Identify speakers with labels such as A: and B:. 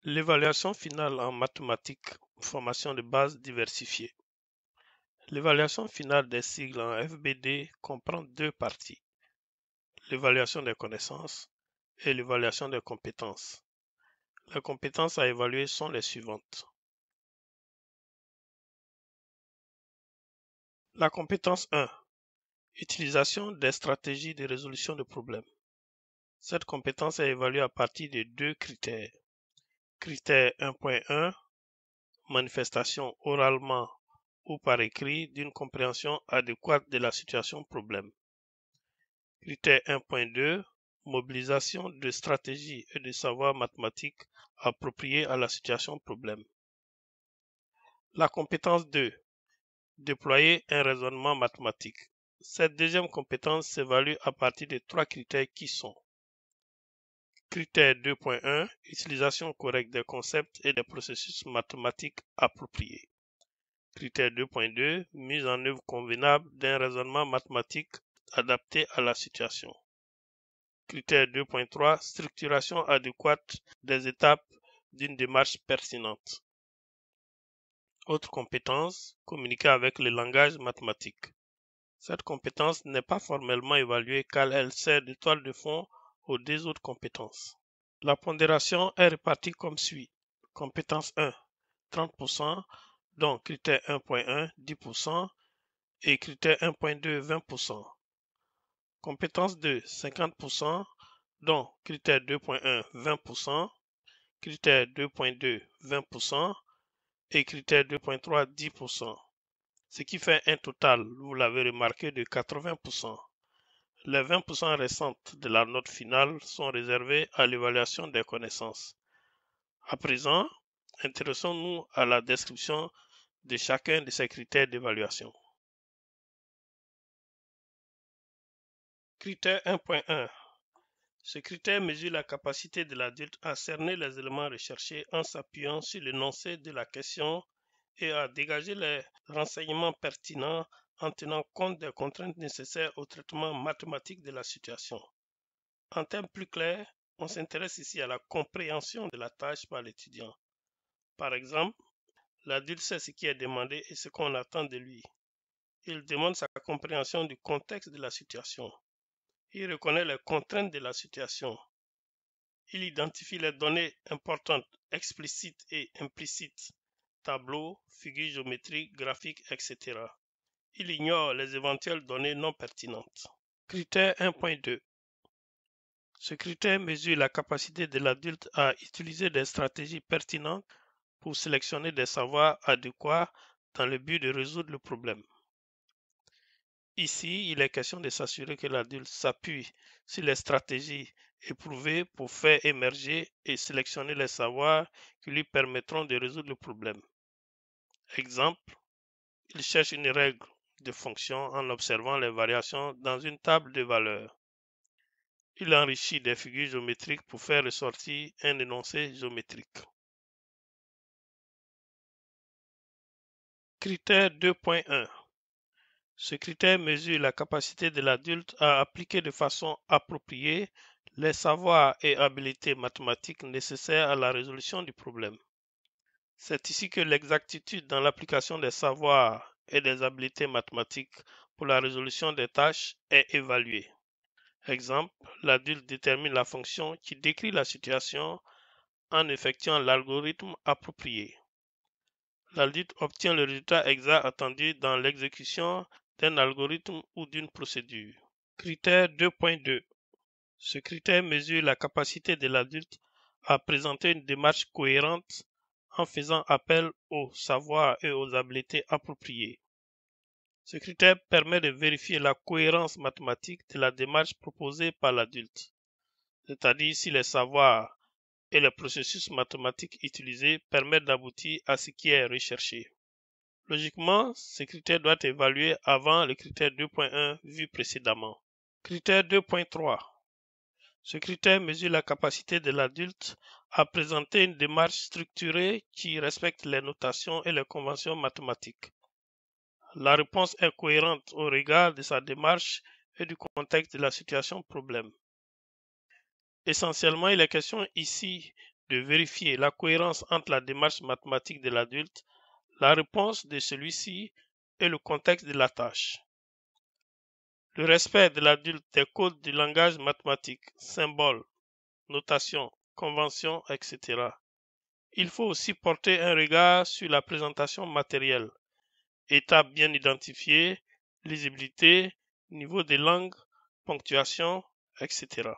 A: L'évaluation finale en mathématiques, formation de base diversifiée. L'évaluation finale des cycles en FBD comprend deux parties, l'évaluation des connaissances et l'évaluation des compétences. Les compétences à évaluer sont les suivantes. La compétence 1. Utilisation des stratégies de résolution de problèmes. Cette compétence est évaluée à partir de deux critères. Critère 1.1. Manifestation oralement ou par écrit d'une compréhension adéquate de la situation problème. Critère 1.2. Mobilisation de stratégies et de savoirs mathématiques appropriés à la situation problème. La compétence 2. Déployer un raisonnement mathématique. Cette deuxième compétence s'évalue à partir de trois critères qui sont Critère 2.1. Utilisation correcte des concepts et des processus mathématiques appropriés. Critère 2.2. Mise en œuvre convenable d'un raisonnement mathématique adapté à la situation. Critère 2.3. Structuration adéquate des étapes d'une démarche pertinente. Autre compétence, communiquer avec le langage mathématique. Cette compétence n'est pas formellement évaluée car elle sert de toile de fond aux deux autres compétences. La pondération est répartie comme suit. Compétence 1, 30%, dont critère 1.1, 10%, et critère 1.2, 20%. Compétence 2, 50%, dont critère 2.1, 20%, critère 2.2, 20%, et critère 2.3, 10%. Ce qui fait un total, vous l'avez remarqué, de 80%. Les 20% restantes de la note finale sont réservées à l'évaluation des connaissances. À présent, intéressons-nous à la description de chacun de ces critères d'évaluation. Critère 1.1. Ce critère mesure la capacité de l'adulte à cerner les éléments recherchés en s'appuyant sur l'énoncé de la question et à dégager les renseignements pertinents en tenant compte des contraintes nécessaires au traitement mathématique de la situation. En termes plus clairs, on s'intéresse ici à la compréhension de la tâche par l'étudiant. Par exemple, l'adulte sait ce qui est demandé et ce qu'on attend de lui. Il demande sa compréhension du contexte de la situation. Il reconnaît les contraintes de la situation. Il identifie les données importantes, explicites et implicites, tableaux, figures géométriques, graphiques, etc. Il ignore les éventuelles données non pertinentes. Critère 1.2. Ce critère mesure la capacité de l'adulte à utiliser des stratégies pertinentes pour sélectionner des savoirs adéquats dans le but de résoudre le problème. Ici, il est question de s'assurer que l'adulte s'appuie sur les stratégies éprouvées pour faire émerger et sélectionner les savoirs qui lui permettront de résoudre le problème. Exemple, il cherche une règle de fonction en observant les variations dans une table de valeurs. Il enrichit des figures géométriques pour faire ressortir un énoncé géométrique. Critère 2.1. Ce critère mesure la capacité de l'adulte à appliquer de façon appropriée les savoirs et habiletés mathématiques nécessaires à la résolution du problème. C'est ici que l'exactitude dans l'application des savoirs et des habiletés mathématiques pour la résolution des tâches est évaluée. Exemple, l'adulte détermine la fonction qui décrit la situation en effectuant l'algorithme approprié. L'adulte obtient le résultat exact attendu dans l'exécution d'un algorithme ou d'une procédure. Critère 2.2. Ce critère mesure la capacité de l'adulte à présenter une démarche cohérente en faisant appel aux savoirs et aux habiletés appropriées. Ce critère permet de vérifier la cohérence mathématique de la démarche proposée par l'adulte, c'est-à-dire si les savoirs et les processus mathématiques utilisés permettent d'aboutir à ce qui est recherché. Logiquement, ce critère doit être évalué avant le critère 2.1 vu précédemment. Critère 2.3. Ce critère mesure la capacité de l'adulte à présenter une démarche structurée qui respecte les notations et les conventions mathématiques. La réponse est cohérente au regard de sa démarche et du contexte de la situation problème. Essentiellement, il est question ici de vérifier la cohérence entre la démarche mathématique de l'adulte, la réponse de celui-ci et le contexte de la tâche. Le respect de l'adulte des codes du langage mathématique, symboles, notation, conventions, etc. Il faut aussi porter un regard sur la présentation matérielle, étapes bien identifiées, lisibilité, niveau des langues, ponctuation, etc.